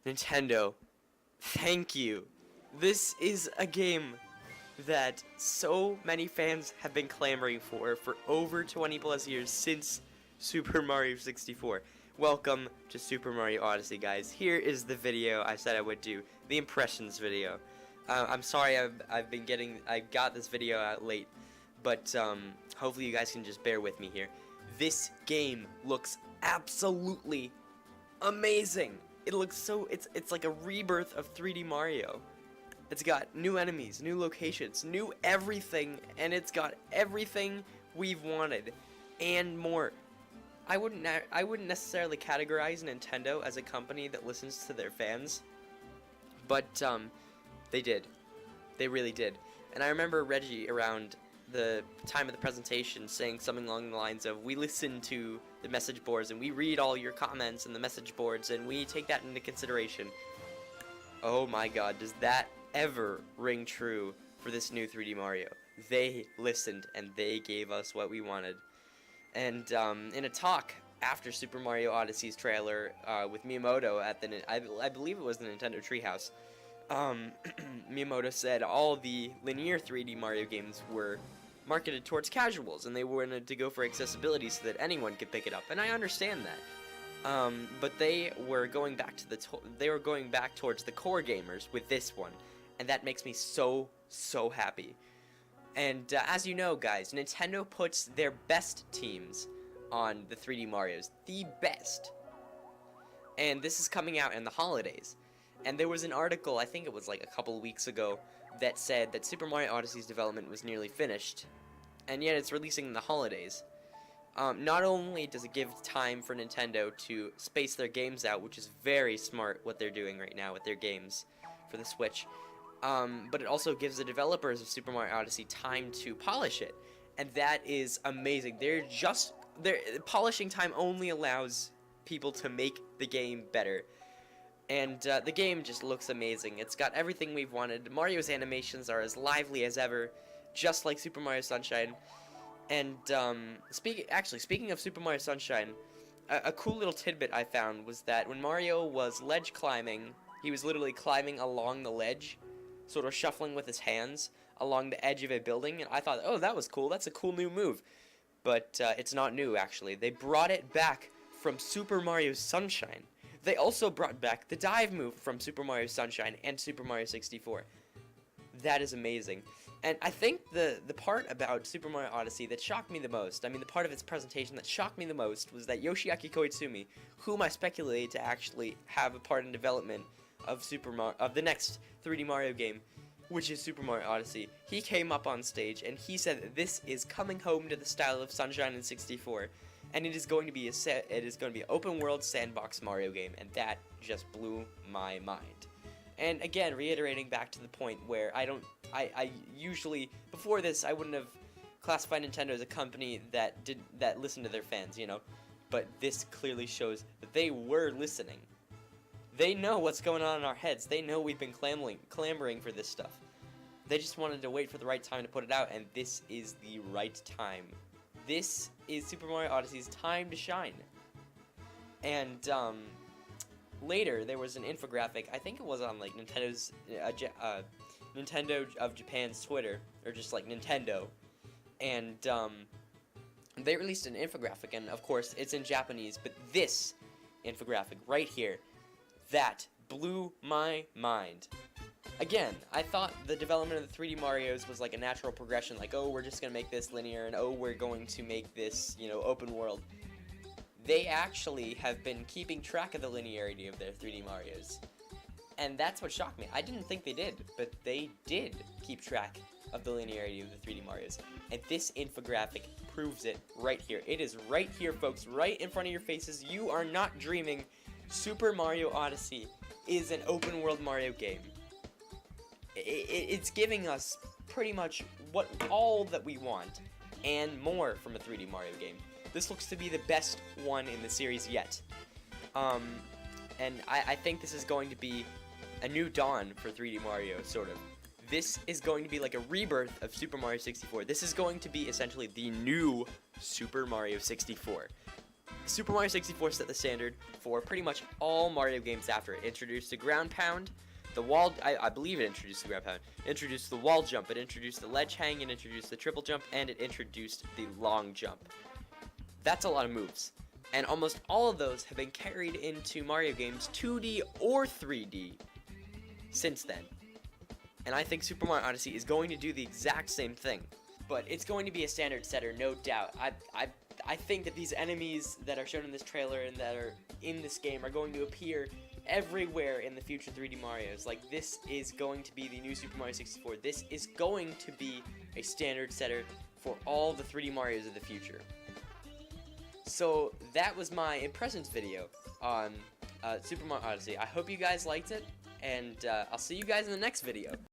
Nintendo, thank you. This is a game that so many fans have been clamoring for over 20 plus years since Super Mario 64. Welcome to Super Mario Odyssey, guys. Here is the video I said I would do, the impressions video. I'm sorry I got this video out late, but hopefully you guys can just bear with me here. This game looks absolutely amazing. It looks so, it's like a rebirth of 3D Mario. It's got new enemies, new locations, new everything, and it's got everything we've wanted and more. I wouldn't necessarily categorize Nintendo as a company that listens to their fans, but they did. They really did. And I remember Reggie around the time of the presentation saying something along the lines of, we listen to the message boards and we read all your comments in the message boards and we take that into consideration. Oh my god, does that ever ring true for this new 3D Mario? They listened and they gave us what we wanted. And in a talk after Super Mario Odyssey's trailer with Miyamoto at the, I believe it was the Nintendo Treehouse, Miyamoto said all the linear 3D Mario games were marketed towards casuals, and they wanted to go for accessibility so that anyone could pick it up. And I understand that, but they were going back to towards the core gamers with this one, and that makes me so happy. And as you know, guys, Nintendo puts their best teams on the 3D Marios, the best. And this is coming out in the holidays. And there was an article, I think it was like a couple of weeks ago, that said that Super Mario Odyssey's development was nearly finished, and yet it's releasing in the holidays. Not only does it give time for Nintendo to space their games out, which is very smart what they're doing right now with their games for the Switch, but it also gives the developers of Super Mario Odyssey time to polish it, and that is amazing. Polishing time only allows people to make the game better. And the game just looks amazing. It's got everything we've wanted. Mario's animations are as lively as ever, just like Super Mario Sunshine. And speaking of Super Mario Sunshine, a cool little tidbit I found was that when Mario was ledge climbing, he was literally climbing along the ledge, sort of shuffling with his hands along the edge of a building. And I thought, oh, that was cool. That's a cool new move. But it's not new, actually. They brought it back from Super Mario Sunshine. They also brought back the dive move from Super Mario Sunshine and Super Mario 64. That is amazing. And I think the part about Super Mario Odyssey that shocked me the most, the part of its presentation that shocked me the most, was that Yoshiaki Koizumi, whom I speculated to actually have a part in development of the next 3D Mario game, which is Super Mario Odyssey, he came up on stage and he said that this is coming home to the style of Sunshine and 64. And it is going to be an open world sandbox Mario game, and that just blew my mind. And again, reiterating back to the point where I usually, before this, I wouldn't have classified Nintendo as a company that listened to their fans, you know, but this clearly shows that they were listening. They know what's going on in our heads. They know we've been clamoring for this stuff. They just wanted to wait for the right time to put it out, and this is the right time. This is Super Mario Odyssey's time to shine. And later there was an infographic. I think it was on like Nintendo's Nintendo of Japan's Twitter, or just like Nintendo, and they released an infographic, and of course it's in Japanese. But this infographic right here, that blew my mind. Again, I thought the development of the 3D Marios was like a natural progression, like, oh, we're just going to make this linear, and oh, we're going to make this, open world. They actually have been keeping track of the linearity of their 3D Marios. And that's what shocked me. I didn't think they did, but they did keep track of the linearity of the 3D Marios. And this infographic proves it right here. It is right here, folks, right in front of your faces. You are not dreaming. Super Mario Odyssey is an open world Mario game. It's giving us pretty much all that we want and more from a 3D Mario game. This looks to be the best one in the series yet. And I think this is going to be a new dawn for 3D Mario, sort of. This is going to be like a rebirth of Super Mario 64. This is going to be essentially the new Super Mario 64. Super Mario 64 set the standard for pretty much all Mario games after it. Introduced the ground pound, the wall, I believe it introduced the ground pound, introduced the wall jump, it introduced the ledge hang, it introduced the triple jump, and it introduced the long jump. That's a lot of moves. And almost all of those have been carried into Mario games 2D or 3D since then. And I think Super Mario Odyssey is going to do the exact same thing. But it's going to be a standard setter, no doubt. I think that these enemies that are shown in this trailer and that are in this game are going to appear everywhere in the future 3D Marios. Like, this is going to be the new Super Mario 64. This is going to be a standard setter for all the 3D Marios of the future. So that was my impressions video on Super Mario Odyssey. I hope you guys liked it, and I'll see you guys in the next video.